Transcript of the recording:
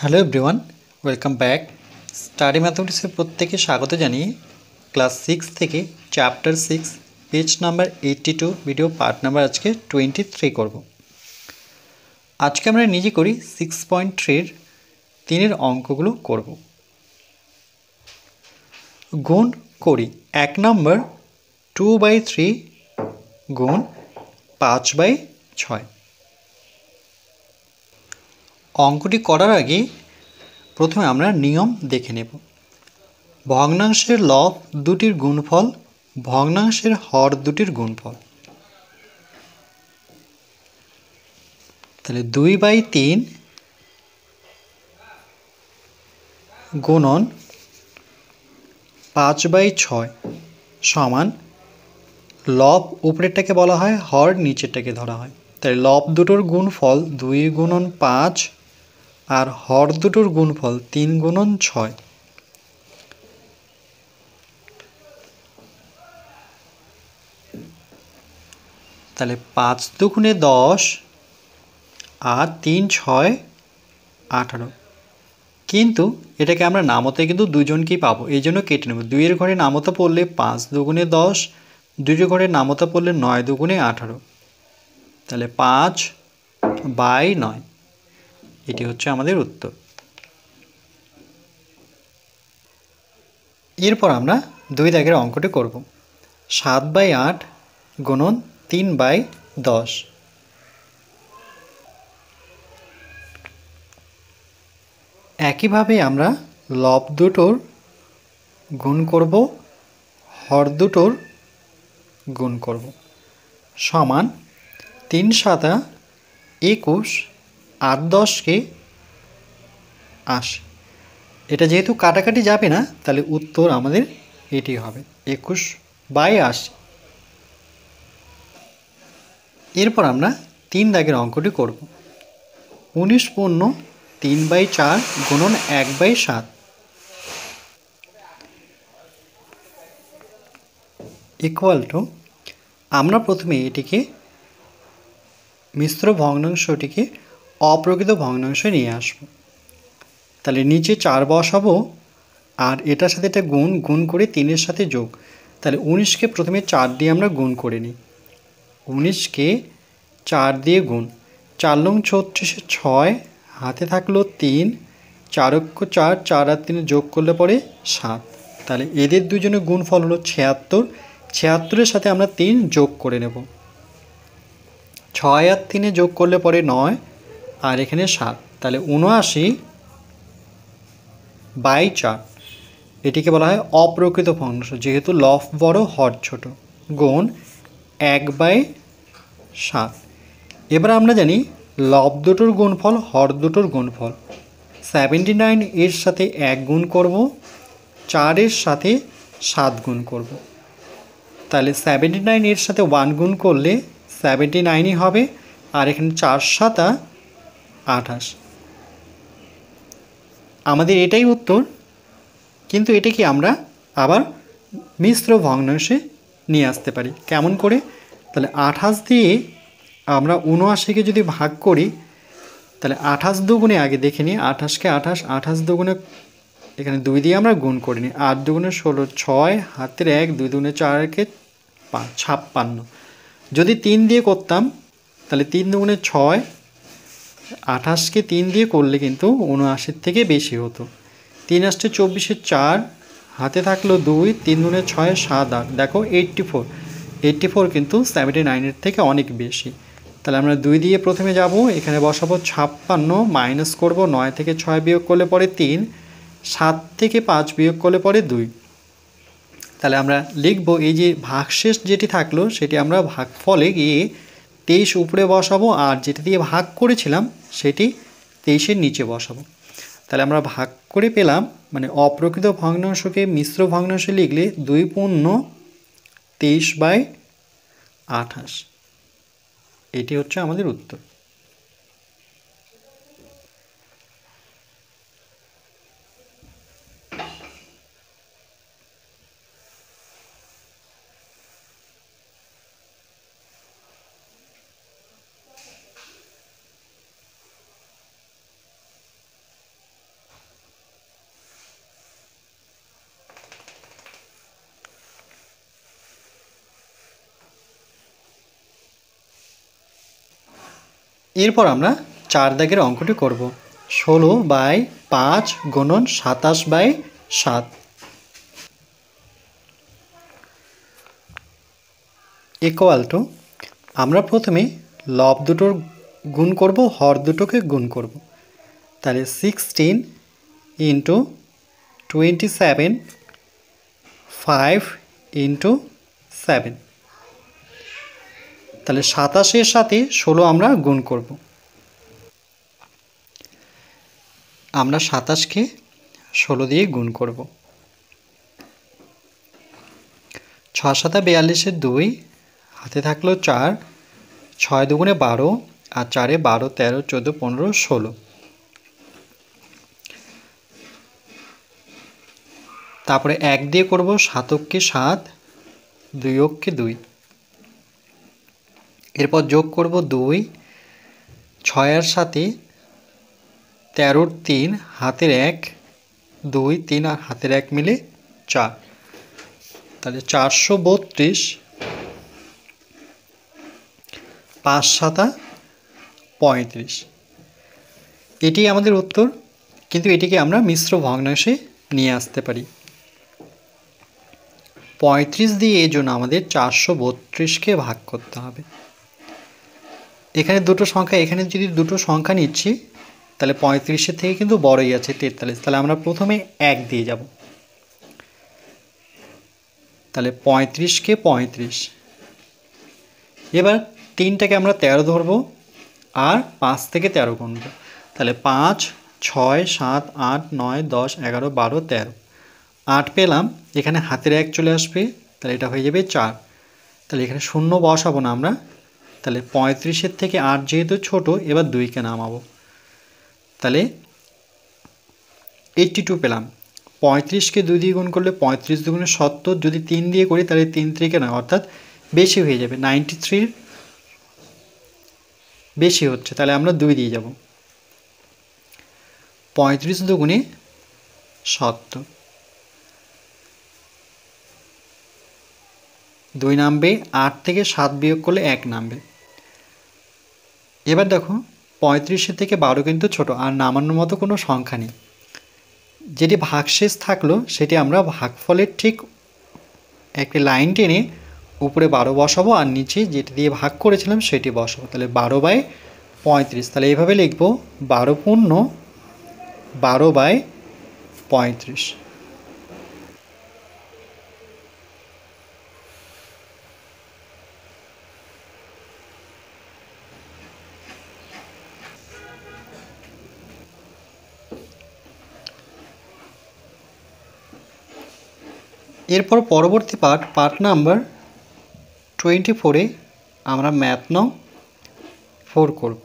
Hello everyone, welcome back. Study ম্যাথমেটিক্সের প্রত্যেকে স্বাগত জানিয়ে ক্লাস 6 থেকে chapter 6 page number 82 video part number আজকে 23 করব। আজকে আমরা নিজে করি 6.3 তিনের অঙ্কগুলো করব। গুণ করি 1 নম্বর 2/3 গুণ 5/6। অঙ্কটি করার আগে প্রথমে আমরা নিয়ম দেখে নেব। ভগ্নাংশের লব দুটির গুণফল ভগ্নাংশের হর দুটির গুণফল। তাহলে 2/3 গুণন 5/6 সমান লব উপরেরটাকে বলা হয়, হর নিচেরটাকে ধরা হয়। তাহলে লব দুটোর গুণফল 2 গুণন 5 আর হর দুটোর গুণফল 3 গুণন 6। তাহলে 5 দুগুণে 10 আর 3 6 18। কিন্তু এটাকে আমরা নামতে কিন্তু দুজনকেই পাবো, এই জন্য কেটে নেব। 2-এর ঘরে নামতা পড়লে 5 দুগুণে 10, 2-এর ঘরে নামতা পড়লে 9 দুগুণে 18। তাহলে 5/9 এটি হচ্ছে আমাদের উত্তর। এরপর আমরা 2 দাগের অঙ্কটি করব। 7/8 গুণন 3/10। একইভাবে আমরা লব দুটোর গুণ করব, হর দুটোর গুণ করব। সমান 3 7 21 8 10কে 80। এটা যেহেতু কাটাকাটি যাবে না, তাহলে উত্তর আমাদের এটি হবে 21/80। এরপর আমরা 3 দাগের অঙ্কটি করব। 19 পূর্ণ 3/4 গুণন 1/7 ইকুয়াল টু, আমরা প্রথমে এটিকে মিশ্র ভগ্নাংশটিকে অপ্রকৃত ভগ্নাংশে নিয়ে আসব। তাহলে নিচে 4 বসাবো আর এটার সাথে এটা গুণ করে 3-এর সাথে যোগ। তাহলে 19কে প্রথমে 4 দিয়ে আমরা গুণ করে নিই। 19কে 4 দিয়ে গুণ, 4 লং 36, 6 হাতে থাকলো 3, 4 4, 4 আর 3 যোগ করলে পরে 7। তাহলে এদের দুজনের গুণফল হলো 76। 76-এর সাথে আমরা 3 যোগ করে নেব। 6 আর 3 যোগ করলে পরে 9 আর এখানে 7। তাহলে 79/4 এটিকে বলা হয় অপ্রকৃত ভগ্নাংশ, যেহেতু লব বড় হর ছোট, গুণ 1/7। এবার আমরা জানি লব দুটোর গুণফল হর দুটোর গুণফল। 79 এর সাথে 1 গুণ করব, 4-এর সাথে 7 গুণ করব। তাহলে 79 এর সাথে 1 গুণ করলে 79ই হবে, আর এখানে 4 7 28। আমাদের এটাই উত্তর। কিন্তু এটাকে আমরা আবার মিশ্র ভগ্নাংশে নিয়ে আসতে পারি। কেমন করে? তাহলে 28 দিয়ে আমরা 79কে যদি ভাগ করি, তাহলে 28 দুগুণে আগে দেখে নিই। 28কে 28 দুগুণে এখানে 2 দিয়ে আমরা গুণ করে নিই। 8 দুগুণে 16, 6 হাতের 1, 2 দুগুণে 4কে 56। যদি 3 দিয়ে করতাম তাহলে 3 দুগুণে 6, 28কে 3 দিয়ে করলে কিন্তু 79 থেকে বেশি হতো। 3 আসছে 24, 4 হাতে থাকলো 2, 3 দুগুণে 6 7 8। দেখো 84 কিন্তু 79-এর থেকে অনেক বেশি। তাহলে আমরা 2 দিয়ে প্রথমে যাব, এখানে বসাবো 56, মাইনাস করব, 9 থেকে 6 বিয়োগ করলে পরে 3, 7 থেকে 5 বিয়োগ করলে পরে 2। তাহলে আমরা লিখব এই যে ভাগশেষ যেটি থাকলো সেটি আমরা ভাগফলে গিয়ে 23 উপরে বসাবো, আর যেটি দিয়ে ভাগ করেছিলাম সেটি 23-এর নিচে বসাবো। তাহলে আমরা ভাগ করে পেলাম, মানে অপ্রকৃত ভগ্নাংশকে মিশ্র ভগ্নাংশে লিখলে 2 পূর্ণ 23/28। এটি হচ্ছে আমাদের উত্তর। এরপর আমরা 4 দাগের অঙ্কটি করব। 16/5 গুণন 27/7 ইকুয়াল টু, আমরা প্রথমে লব দুটোর গুণ করব, হর দুটোকে গুণ করব। তাহলে 16 ইন্টু 27 5 ইন্টু 7, তাহলে 27-এর সাথে 16 আমরা গুণ করব। আমরা 27কে 16 দিয়ে গুণ করব। 6 7 42-এর 2, হাতে থাকলো 4, 6 দুগুণে 12 আর 4-এ 12 13 14 15 16। তারপরে 1 দিয়ে করব 7 অক্ষে 7, 2 অক্ষে 2। এরপর যোগ করব 2, 6 এর সাথে 13-র 3, হাতের 1, 2 3 আর হাতের 1 মিলে 4, তাহলে 432। 5 7 35, এটি আমাদের উত্তর। কিন্তু এটিকে আমরা মিশ্র ভগ্নাংশে নিয়ে আসতে পারি। 35 দিয়ে এই জন্য আমাদের 432কে ভাগ করতে হবে। এখানে দুটো সংখ্যা, এখানে যদি দুটো সংখ্যা নিচ্ছি তাহলে 35-এর থেকে কিন্তু বড়ই আছে 43, তাহলে আমরা প্রথমে 1 দিয়ে যাব। তাহলে 35কে 35, এবার 3টাকে আমরা 13 ধরব আর 5 থেকে 13 গুনব। তাহলে 5 6 7 8 9 10 11 12 13, 8 পেলাম। এখানে হাতের 1 চলে আসবে, তাহলে এটা হয়ে যাবে 4। তাহলে এখানে শূন্য বসাবো না আমরা। তাহলে 35-এর থেকে 8 যেহেতু ছোট, এবার 2কে নামাবো। তাহলে 82 পেলাম। 35কে 2 দিয়ে গুণ করলে 35 দুগুণে 70, যদি 3 দিয়ে করি তাহলে 3 3-কে নয়, অর্থাৎ বেশি হয়ে যাবে। 93 বেশি হচ্ছে, তাহলে আমরা 2 দিয়ে যাব। 35 দুগুণে 70, 2 নামবে। 8 থেকে 7 বিয়োগ করলে 1 নামবে। এবার দেখো 35-এর থেকে 12 কিন্তু ছোট, আর নামানোর মতো কোনো সংখ্যা নেই। যেটি ভাগশেষ থাকলো সেটি আমরা ভাগফলের ঠিক একটি লাইন টেনে উপরে 12 বসাবো আর নিচে যেটি দিয়ে ভাগ করেছিলাম সেটি বসাবো। তাহলে 12/35, তাহলে এইভাবে লিখব 12 পূর্ণ 12/35। এরপর পরবর্তী পার্ট নাম্বার 24-এ আমরা ম্যাথ নং 4 করব।